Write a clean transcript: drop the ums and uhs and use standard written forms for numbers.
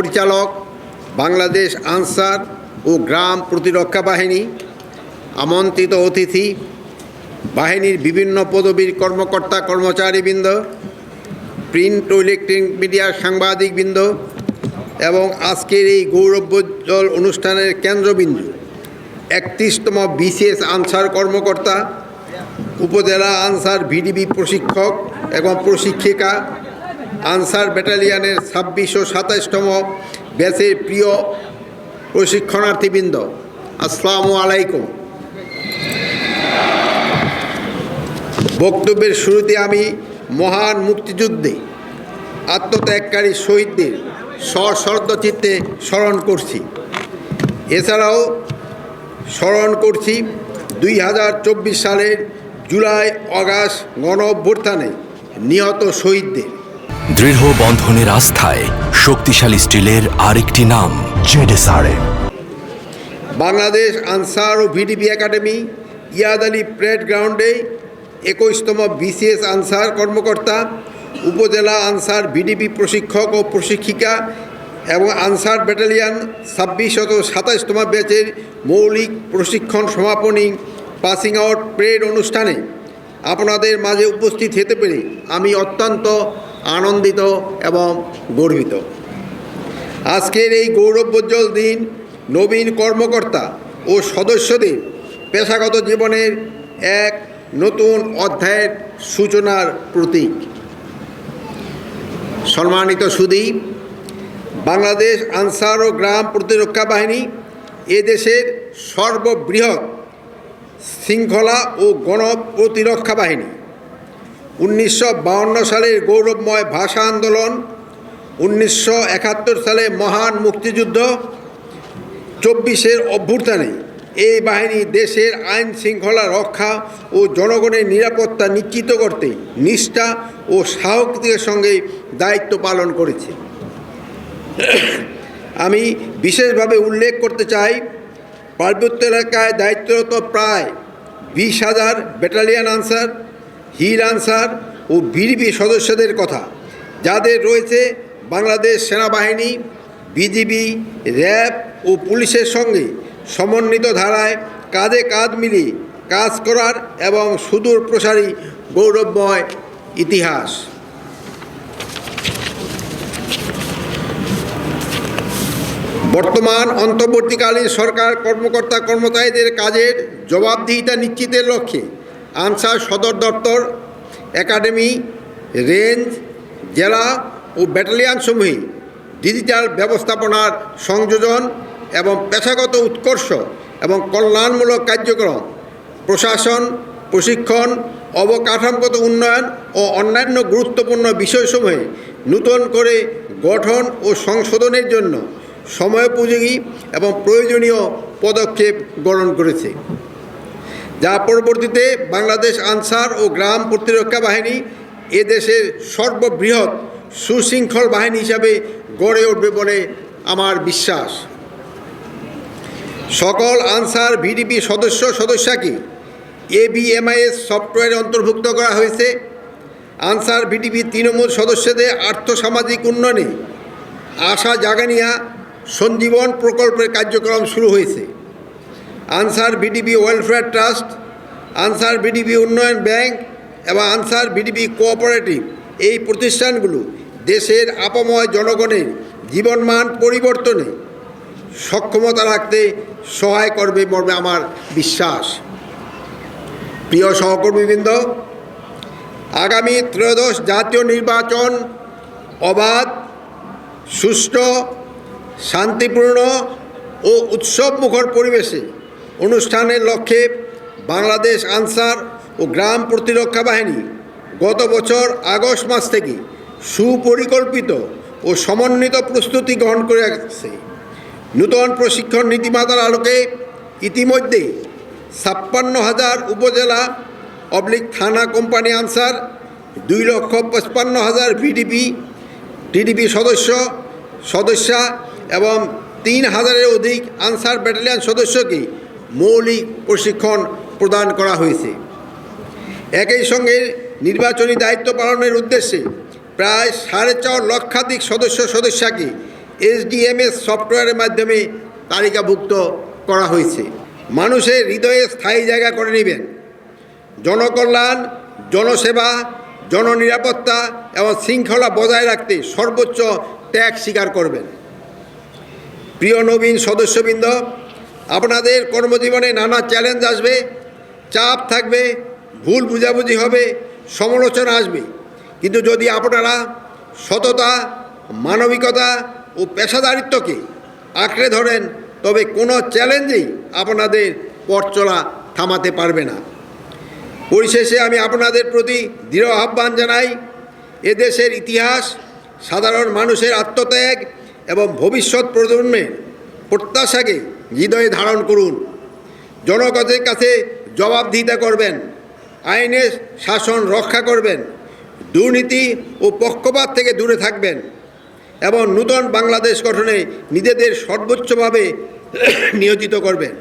পরিচালক, বাংলাদেশ আনসার ও গ্রাম প্রতিরক্ষা বাহিনী, আমন্ত্রিত অতিথি, বাহিনীর বিভিন্ন পদবীর কর্মকর্তা কর্মচারীবৃন্দ, প্রিন্ট ও ইলেকট্রনিক মিডিয়ার সাংবাদিকবৃন্দ এবং আজকের এই গৌরবোজ্জ্বল অনুষ্ঠানের কেন্দ্রবিন্দু 31তম বিসিএস আনসার কর্মকর্তা, উপজেলা আনসার ভিডিপি প্রশিক্ষক এবং প্রশিক্ষিকা, আনসার ব্যাটালিয়নের 26 ও 27তম ব্যাচের প্রিয় প্রশিক্ষণার্থীবৃন্দ, আসসালামু আলাইকুম। বক্তব্যের শুরুতে আমি মহান মুক্তিযুদ্ধে আত্মত্যাগকারী শহীদদের সশ্রদ্ধ চিত্তে স্মরণ করছি। এছাড়াও স্মরণ করছি 2024 সালের জুলাই আগস্ট গণ অভ্যুত্থানে নিহত শহীদদের। দৃঢ় বন্ধনের আস্থায় শক্তিশালী স্টিলের আরেকটি নাম জেডএসআরএম। বাংলাদেশ আনসার ও ভিডিপি একাডেমি, ইয়াদ আলী প্যারেড গ্রাউন্ডে 21তম বিসিএস আনসার কর্মকর্তা, উপজেলা আনসার ভিডিপি প্রশিক্ষক ও প্রশিক্ষিকা এবং আনসার ব্যাটালিয়ন 26 ও 27তম ব্যাচের মৌলিক প্রশিক্ষণ সমাপনী পাসিং আউট প্যারেড অনুষ্ঠানে আপনাদের মাঝে উপস্থিত হতে পেরে আমি অত্যন্ত আনন্দিত এবং গর্বিত। আজকের এই গৌরবোজ্জ্বল দিন নবীন কর্মকর্তা ও সদস্যদের পেশাগত জীবনের এক নতুন অধ্যায়ের সূচনার প্রতীক। সম্মানিত সুধী, বাংলাদেশ আনসার ও গ্রাম প্রতিরক্ষা বাহিনী এদেশের সর্ববৃহৎ শৃঙ্খলা ও গণপ্রতিরক্ষা বাহিনী। 1952 সালের গৌরবময় ভাষা আন্দোলন, 1971 সালে মহান মুক্তিযুদ্ধ, 24-এর অভ্যুত্থানে এই বাহিনী দেশের আইন শৃঙ্খলা রক্ষা ও জনগণের নিরাপত্তা নিশ্চিত করতে নিষ্ঠা ও সাহসিকতার সঙ্গে দায়িত্ব পালন করেছে। আমি বিশেষভাবে উল্লেখ করতে চাই পার্বত্য এলাকায় দায়িত্বরত প্রায় 20,000 ব্যাটালিয়ন আনসার, হিল আনসার ও ভিডিপি সদস্যদের কথা, যাদের রয়েছে বাংলাদেশ সেনাবাহিনী, বিজিবি, র্যাব ও পুলিশের সঙ্গে সমন্বিত ধারায় কাঁধে কাঁধ মিলিয়ে কাজ করার এবং সুদূর প্রসারী গৌরবময় ইতিহাস। বর্তমান অন্তর্বর্তীকালীন সরকার কর্মকর্তা কর্মচারীদের কাজের জবাবদিহিতা নিশ্চিতের লক্ষ্যে আনসার সদর দপ্তর, একাডেমি, রেঞ্জ, জেলা ও ব্যাটালিয়নসমূহে ডিজিটাল ব্যবস্থাপনার সংযোজন এবং পেশাগত উৎকর্ষ এবং কল্যাণমূলক কার্যক্রম, প্রশাসন, প্রশিক্ষণ, অবকাঠামোগত উন্নয়ন ও অন্যান্য গুরুত্বপূর্ণ বিষয়সমূহে নতুন করে গঠন ও সংশোধনের জন্য সময়োপযোগী এবং প্রয়োজনীয় পদক্ষেপ গ্রহণ করেছে, যা পরবর্তীতে বাংলাদেশ আনসার ও গ্রাম প্রতিরক্ষা বাহিনী এদেশের সর্ববৃহৎ সুশৃঙ্খল বাহিনী হিসাবে গড়ে উঠবে বলে আমার বিশ্বাস। সকল আনসার ভিডিপি সদস্যকে ABMIS সফটওয়্যারে অন্তর্ভুক্ত করা হয়েছে। আনসার ভিডিপি তৃণমূল সদস্যদের আর্থসামাজিক উন্নয়নে আশা জাগানিয়া সঞ্জীবন প্রকল্পের কার্যক্রম শুরু হয়েছে। Answer VDP welfare trust, answer VDP উন্নয়ন ব্যাংক এবং আনসার ভিডিপি কোঅপারেটিভ এই প্রতিষ্ঠানগুলো দেশের আপাময় জনগণের জীবনমান পরিবর্তনে সক্ষমতা রাখতে সহায় করবে মর্মে আমার বিশ্বাস। প্রিয় সহকর্মীবৃন্দ, আগামী ত্রয়োদশ জাতীয় নির্বাচন অবাধ, সুষ্ঠু, শান্তিপূর্ণ ও উৎসবমুখর পরিবেশে অনুষ্ঠানের লক্ষ্যে বাংলাদেশ আনসার ও গ্রাম প্রতিরক্ষা বাহিনী গত বছর আগস্ট মাস থেকে সুপরিকল্পিত ও সমন্বিত প্রস্তুতি গ্রহণ করে আসছে। নূতন প্রশিক্ষণ নীতিমালার আলোকে ইতিমধ্যে 56,000 উপজেলা থানা কোম্পানি আনসার, 2,55,000 টিডিপি সদস্যা এবং 3,000-এর অধিক আনসার ব্যাটালিয়ন সদস্যকে মৌলিক প্রশিক্ষণ প্রদান করা হয়েছে। একই সঙ্গে নির্বাচনী দায়িত্ব পালনের উদ্দেশ্যে প্রায় 4.5 লক্ষাধিক সদস্যকে SDMS সফটওয়্যারের মাধ্যমে তালিকাভুক্ত করা হয়েছে। মানুষের হৃদয়ে স্থায়ী জায়গা করে নেবেন। জনকল্যাণ, জনসেবা, জননিরাপত্তা এবং শৃঙ্খলা বজায় রাখতে সর্বোচ্চ ত্যাগ স্বীকার করবেন। প্রিয় নবীন সদস্যবৃন্দ, আপনাদের কর্মজীবনে নানা চ্যালেঞ্জ আসবে, চাপ থাকবে, ভুল বুঝাবুঝি হবে, সমালোচনা আসবে, কিন্তু যদি আপনারা সততা, মানবিকতা ও পেশাদারিত্বকে আঁকড়ে ধরেন তবে কোনো চ্যালেঞ্জেই আপনাদের পথ চলা থামাতে পারবে না। পরিশেষে আমি আপনাদের প্রতি দৃঢ় আহ্বান জানাই, এদেশের ইতিহাস, সাধারণ মানুষের আত্মত্যাগ এবং ভবিষ্যৎ প্রজন্মের প্রত্যাশাকে হৃদয়ে ধারণ করুন। জনগণের কাছে জবাবদিহিতা করবেন, আইনের শাসন রক্ষা করবেন, দুর্নীতি ও পক্ষপাত থেকে দূরে থাকবেন এবং নূতন বাংলাদেশ গঠনে নিজেদের সর্বোচ্চভাবে নিয়োজিত করবেন।